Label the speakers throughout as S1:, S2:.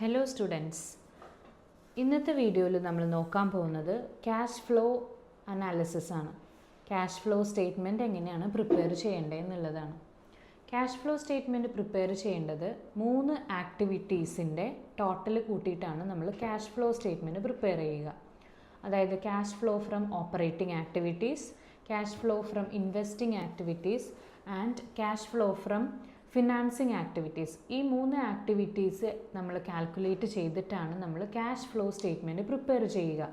S1: Hello students, ഇന്നത്തെ വീഡിയോയിൽ നമ്മൾ നോക്കാൻ പോകുന്നത് ക്യാഷ് ഫ്ലോ അനാലിസിസ് ആണ്. ക്യാഷ് ഫ്ലോ സ്റ്റേറ്റ്മെൻറ്റ് എങ്ങനെയാണ് പ്രിപ്പയർ ചെയ്യേണ്ടത് എന്നുള്ളതാണ്. ക്യാഷ് ഫ്ലോ സ്റ്റേറ്റ്മെൻറ്റ് പ്രിപ്പയർ ചെയ്യേണ്ടത് 3 ആക്ടിവിറ്റീസിൻ്റെ ടോട്ടൽ കൂട്ടിയിട്ടാണ് നമ്മൾ ക്യാഷ് ഫ്ലോ സ്റ്റേറ്റ്മെൻറ്റ് പ്രിപ്പയർ ചെയ്യുക. അതായത് cash flow from operating activities, cash flow from investing activities and cash flow from financing activities. ഈ 3 ആക്ടിവിറ്റീസ് നമ്മൾ കാൽക്കുലേറ്റ് ചെയ്തിട്ടാണ് നമ്മൾ ക്യാഷ് ഫ്ലോ സ്റ്റേറ്റ്മെൻറ്റ് പ്രിപ്പയർ ചെയ്യുക.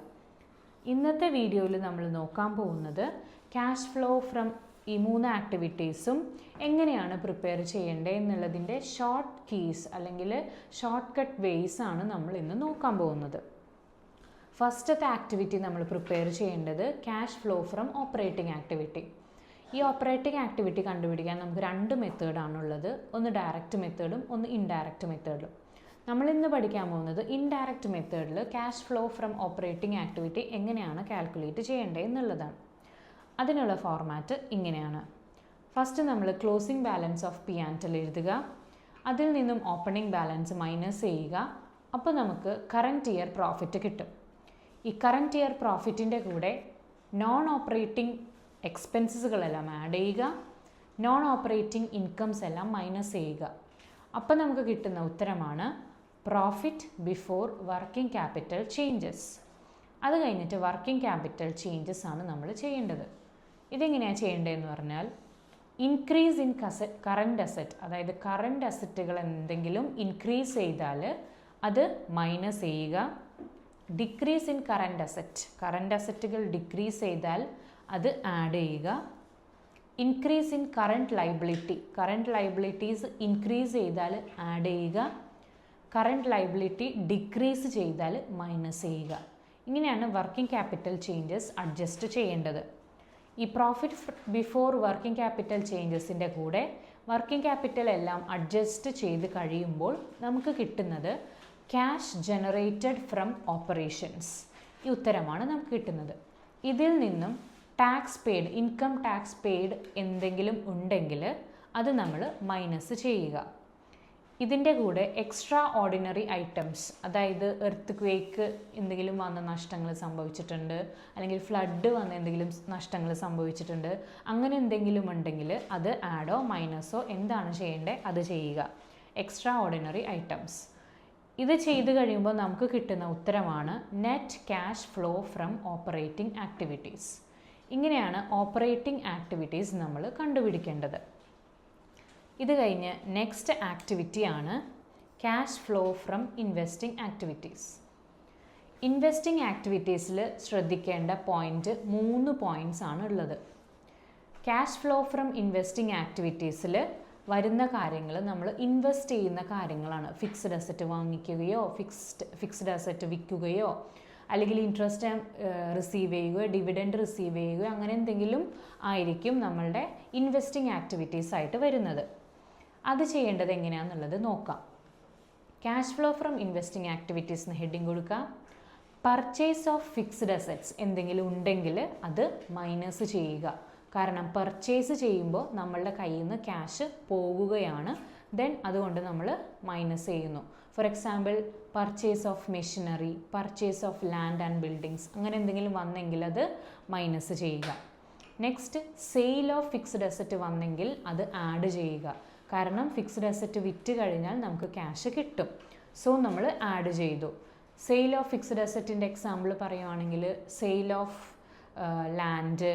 S1: ഇന്നത്തെ വീഡിയോയിൽ നമ്മൾ നോക്കാൻ പോകുന്നത് ക്യാഷ് ഫ്ലോ ഫ്രം ഈ 3 ആക്ടിവിറ്റീസും എങ്ങനെയാണ് പ്രിപ്പയർ ചെയ്യേണ്ടത് എന്നുള്ളതിൻ്റെ ഷോർട്ട് കീസ് അല്ലെങ്കിൽ ഷോർട്ട് കട്ട് വേസ് ആണ് നമ്മൾ ഇന്ന് നോക്കാൻ പോകുന്നത്. ഫസ്റ്റത്തെ ആക്ടിവിറ്റി നമ്മൾ പ്രിപ്പയർ ചെയ്യേണ്ടത് cash flow from operating activity. ഈ ഓപ്പറേറ്റിംഗ് ആക്ടിവിറ്റി കണ്ടുപിടിക്കാൻ നമുക്ക് 2 മെത്തേഡാണുള്ളത്. ഒന്ന് ഡയറക്റ്റ് മെത്തേഡും ഒന്ന് ഇൻഡയറക്റ്റ് മെത്തേഡും. നമ്മളിന്ന് പഠിക്കാൻ പോകുന്നത് ഇൻഡയറക്റ്റ് മെത്തേഡിൽ cash flow from operating activity എങ്ങനെയാണ് കാൽക്കുലേറ്റ് ചെയ്യേണ്ടത് എന്നുള്ളതാണ്. അതിനുള്ള ഫോർമാറ്റ് ഇങ്ങനെയാണ്. ഫസ്റ്റ് നമ്മൾ closing balance of P and L എഴുതുക. അതിൽ നിന്നും ഓപ്പണിംഗ് ബാലൻസ് മൈനസ് ചെയ്യുക. അപ്പോൾ നമുക്ക് കറൻറ്റ് ഇയർ പ്രോഫിറ്റ് കിട്ടും. ഈ കറൻറ്റ് ഇയർ പ്രോഫിറ്റിൻ്റെ കൂടെ നോൺ ഓപ്പറേറ്റിംഗ് എക്സ്പെൻസസുകളെല്ലാം ആഡ് ചെയ്യുക, നോൺ ഓപ്പറേറ്റിംഗ് ഇൻകംസ് എല്ലാം മൈനസ് ചെയ്യുക. അപ്പോൾ നമുക്ക് കിട്ടുന്ന ഉത്തരമാണ് profit before working capital changes. അത് കഴിഞ്ഞിട്ട് വർക്കിംഗ് ക്യാപിറ്റൽ ചേഞ്ചസ് ആണ് നമ്മൾ ചെയ്യേണ്ടത്. ഇതെങ്ങനെയാണ് ചെയ്യേണ്ടതെന്ന് പറഞ്ഞാൽ ഇൻക്രീസ് ഇൻ കറൻറ്റ് അസറ്റ്, അതായത് കറൻറ്റ് അസറ്റുകൾ എന്തെങ്കിലും ഇൻക്രീസ് ചെയ്താൽ അത് മൈനസ് ചെയ്യുക. Decrease in current asset, current അസറ്റുകൾ ഡിക്രീസ് ചെയ്താൽ അത് ആഡ് ചെയ്യുക. Increase in current liability, current liabilities increase ചെയ്താൽ ആഡ് ചെയ്യുക. കറൻറ്റ് ലൈബിലിറ്റി ഡിക്രീസ് ചെയ്താൽ മൈനസ് ചെയ്യുക. ഇങ്ങനെയാണ് വർക്കിംഗ് ക്യാപിറ്റൽ ചേഞ്ചസ് അഡ്ജസ്റ്റ് ചെയ്യേണ്ടത്. ഈ പ്രോഫിറ്റ് ബിഫോർ വർക്കിംഗ് ക്യാപിറ്റൽ ചേഞ്ചസിൻ്റെ കൂടെ വർക്കിംഗ് ക്യാപിറ്റൽ എല്ലാം അഡ്ജസ്റ്റ് ചെയ്ത് കഴിയുമ്പോൾ നമുക്ക് കിട്ടുന്നത് ക്യാഷ് ജനറേറ്റഡ് ഫ്രം ഓപ്പറേഷൻസ്. ഈ ഉത്തരമാണ് നമുക്ക് കിട്ടുന്നത്. ഇതിൽ നിന്നും tax paid, income tax paid എന്തെങ്കിലും ഉണ്ടെങ്കിൽ അത് നമ്മൾ മൈനസ് ചെയ്യുക. ഇതിൻ്റെ കൂടെ എക്സ്ട്രാ ഓർഡിനറി ഐറ്റംസ്, അതായത് എർത്ത് ക്വേക്ക് എന്തെങ്കിലും വന്ന നഷ്ടങ്ങൾ സംഭവിച്ചിട്ടുണ്ട്, അല്ലെങ്കിൽ ഫ്ലഡ് വന്ന എന്തെങ്കിലും നഷ്ടങ്ങൾ സംഭവിച്ചിട്ടുണ്ട്, അങ്ങനെ എന്തെങ്കിലും ഉണ്ടെങ്കിൽ അത് ആഡോ മൈനസോ എന്താണ് ചെയ്യേണ്ടത് അത് ചെയ്യുക. Extraordinary items. ഇത് ചെയ്ത് കഴിയുമ്പോൾ നമുക്ക് കിട്ടുന്ന ഉത്തരമാണ് net cash flow from operating activities. ഇങ്ങനെയാണ് ഓപ്പറേറ്റിംഗ് ആക്ടിവിറ്റീസ് നമ്മൾ കണ്ടുപിടിക്കേണ്ടത്. ഇത് കഴിഞ്ഞ് നെക്സ്റ്റ് ആക്ടിവിറ്റിയാണ് cash flow from investing activities. Investing ആക്ടിവിറ്റീസിൽ ശ്രദ്ധിക്കേണ്ട 3 പോയിൻറ്റ്സ് ആണ് ഉള്ളത്. ക്യാഷ് ഫ്ലോ ഫ്രം ഇൻവെസ്റ്റിംഗ് ആക്ടിവിറ്റീസിൽ വരുന്ന കാര്യങ്ങൾ നമ്മൾ ഇൻവെസ്റ്റ് ചെയ്യുന്ന കാര്യങ്ങളാണ്. ഫിക്സ്ഡ് അസറ്റ് വാങ്ങിക്കുകയോ ഫിക്സ്ഡ് അസറ്റ് വിൽക്കുകയോ അല്ലെങ്കിൽ ഇൻട്രസ്റ്റ് റിസീവ് ചെയ്യുകയോ ഡിവിഡൻഡ് റിസീവ് ചെയ്യുകയോ അങ്ങനെ എന്തെങ്കിലും ആയിരിക്കും നമ്മളുടെ ഇൻവെസ്റ്റിംഗ് ആക്ടിവിറ്റീസ് ആയിട്ട് വരുന്നത്. അത് ചെയ്യേണ്ടത് എങ്ങനെയാണെന്നുള്ളത് നോക്കാം. Cash flow from investing activities എന്ന് ഹെഡിങ് കൊടുക്കുക. പർച്ചേസ് ഓഫ് ഫിക്സ്ഡ് അസറ്റ്സ് എന്തെങ്കിലും ഉണ്ടെങ്കിൽ അത് മൈനസ് ചെയ്യുക. കാരണം പർച്ചേസ് ചെയ്യുമ്പോൾ നമ്മളുടെ കയ്യിൽ നിന്ന് ക്യാഷ് പോകുകയാണ്, ദെൻ അതുകൊണ്ട് നമ്മൾ മൈനസ് ചെയ്യുന്നു. For example purchase of machinery, purchase of land and buildings അങ്ങനെ എന്തെങ്കിലും വന്നെങ്കിൽ അത് മൈനസ് ചെയ്യുക. Next sale of fixed asset വന്നെങ്കിൽ അത് ആഡ് ചെയ്യുക. കാരണം ഫിക്സ്ഡ് അസറ്റ് വിറ്റ് കഴിഞ്ഞാൽ നമുക്ക് ക്യാഷ് കിട്ടും, സോ നമ്മൾ ആഡ് ചെയ്തു. സെയിൽ ഓഫ് ഫിക്സ്ഡ് അസറ്റിൻ്റെ എക്സാമ്പിൾ പറയുവാണെങ്കിൽ sale of land,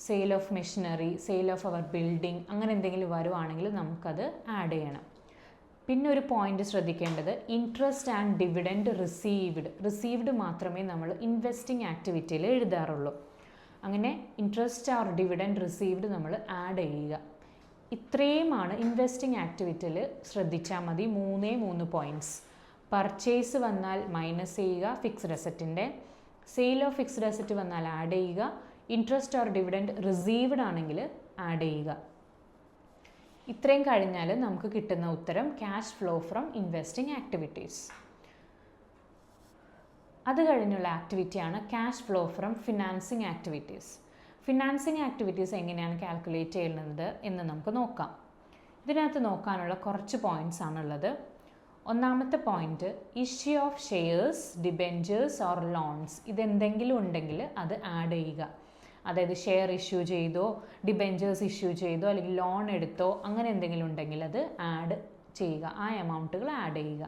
S1: sale of machinery, sale of our building അങ്ങനെ എന്തെങ്കിലും വരുവാണെങ്കിൽ നമുക്കത് ആഡ് ചെയ്യണം. പിന്നെ ഒരു പോയിന്റ് ശ്രദ്ധിക്കേണ്ടത് ഇൻട്രസ്റ്റ് ആൻഡ് ഡിവിഡൻഡ് റിസീവ്ഡ് മാത്രമേ നമ്മൾ ഇൻവെസ്റ്റിംഗ് ആക്ടിവിറ്റിയിൽ എഴുതാറുള്ളൂ. അങ്ങനെ ഇൻട്രസ്റ്റ് ഓർ ഡിവിഡൻഡ് റിസീവ്ഡ് നമ്മൾ ആഡ് ചെയ്യുക. ഇത്രയുമാണ് ഇൻവെസ്റ്റിംഗ് ആക്ടിവിറ്റിയിൽ ശ്രദ്ധിച്ചാൽ മതി. 3 പോയിൻറ്റ്സ്. പർച്ചേസ് വന്നാൽ മൈനസ് ചെയ്യുക ഫിക്സ്ഡ് അസറ്റിൻ്റെ, സെയിൽ ഓഫ് ഫിക്സ്ഡ് അസറ്റ് വന്നാൽ ആഡ് ചെയ്യുക, ഇൻട്രസ്റ്റ് ഓർ ഡിവിഡൻഡ് റിസീവ്ഡ് ആണെങ്കിൽ ആഡ് ചെയ്യുക. ഇത്രയും കഴിഞ്ഞാൽ നമുക്ക് കിട്ടുന്ന ഉത്തരം cash flow from investing activities. അത് കഴിഞ്ഞുള്ള ആക്ടിവിറ്റിയാണ് cash flow from financing activities. Financing activities എങ്ങനെയാണ് കാൽക്കുലേറ്റ് ചെയ്യുന്നത് എന്ന് നമുക്ക് നോക്കാം. ഇതിനകത്ത് നോക്കാനുള്ള കുറച്ച് പോയിൻറ്റ്സ് ആണുള്ളത്. ഒന്നാമത്തെ point, issue of shares, debentures or loans. ഇതെന്തെങ്കിലും ഉണ്ടെങ്കിൽ അത് ആഡ് ചെയ്യുക. അതായത് ഷെയർ ഇഷ്യൂ ചെയ്തോ, ഡിബെഞ്ചേഴ്സ് ഇഷ്യൂ ചെയ്തോ, അല്ലെങ്കിൽ ലോൺ എടുത്തോ, അങ്ങനെ എന്തെങ്കിലും ഉണ്ടെങ്കിൽ അത് ആഡ് ചെയ്യുക, ആ എമൗണ്ടുകൾ ആഡ് ചെയ്യുക.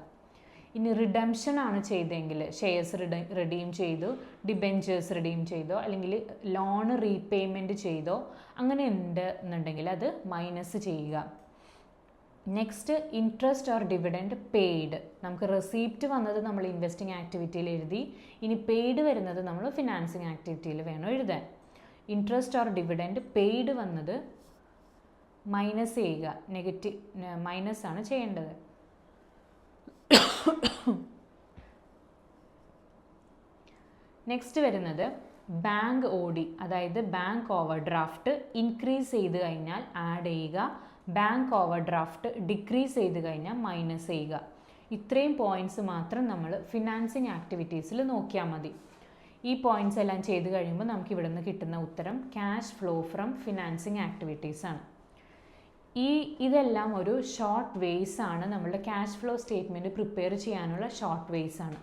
S1: ഇനി റിഡംഷൻ ആണ് ചെയ്തെങ്കിൽ, ഷെയർസ് റിഡീം ചെയ്തു, ഡിബെഞ്ചേഴ്സ് റിഡീം ചെയ്തോ, അല്ലെങ്കിൽ ലോൺ റീപേയ്മെൻറ്റ് ചെയ്തോ, അങ്ങനെ ഉണ്ട് എന്നുണ്ടെങ്കിൽ അത് മൈനസ് ചെയ്യുക. Next, interest or dividend paid. നമുക്ക് റെസീപ്റ്റ് വന്നത് നമ്മൾ ഇൻവെസ്റ്റിംഗ് ആക്ടിവിറ്റിയിൽ എഴുതി, ഇനി പെയ്ഡ് വരുന്നത് നമ്മൾ ഫിനാൻസിങ് ആക്ടിവിറ്റിയിൽ വേണം എഴുതാൻ. ഇൻട്രസ്റ്റ് ഓർ ഡിവിഡൻഡ് പെയ്ഡ് വന്നത് മൈനസ് ചെയ്യുക, മൈനസ് ആണ് ചെയ്യേണ്ടത്. നെക്സ്റ്റ് വരുന്നത് ബാങ്ക് OD, അതായത് ബാങ്ക് ഓവർ ഡ്രാഫ്റ്റ് ഇൻക്രീസ് ചെയ്ത് കഴിഞ്ഞാൽ ആഡ് ചെയ്യുക, ബാങ്ക് ഓവർ ഡ്രാഫ്റ്റ് ഡിക്രീസ് ചെയ്ത് കഴിഞ്ഞാൽ മൈനസ് ചെയ്യുക. ഇത്രയും പോയിൻറ്റ്സ് മാത്രം നമ്മൾ ഫിനാൻസിങ് ആക്ടിവിറ്റീസിൽ നോക്കിയാൽ മതി. ഈ പോയിൻറ്റ്സ് എല്ലാം ചെയ്ത് കഴിയുമ്പോൾ നമുക്ക് ഇവിടെ നിന്ന് കിട്ടുന്ന ഉത്തരം cash flow from financing activities ആണ്. ഇതെല്ലാം ഒരു ഷോർട്ട് വേസ് ആണ്, നമ്മളുടെ ക്യാഷ് ഫ്ലോ സ്റ്റേറ്റ്മെൻറ്റ് പ്രിപ്പയർ ചെയ്യാനുള്ള ഷോർട്ട് വേസ് ആണ്.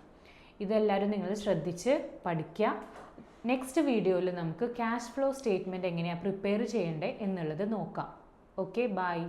S1: ഇതെല്ലാവരും നിങ്ങൾ ശ്രദ്ധിച്ച് പഠിക്കുക. നെക്സ്റ്റ് വീഡിയോയിൽ നമുക്ക് ക്യാഷ് ഫ്ലോ സ്റ്റേറ്റ്മെൻറ്റ് എങ്ങനെയാണ് പ്രിപ്പയർ ചെയ്യേണ്ടത് എന്നുള്ളത് നോക്കാം. Okay, by.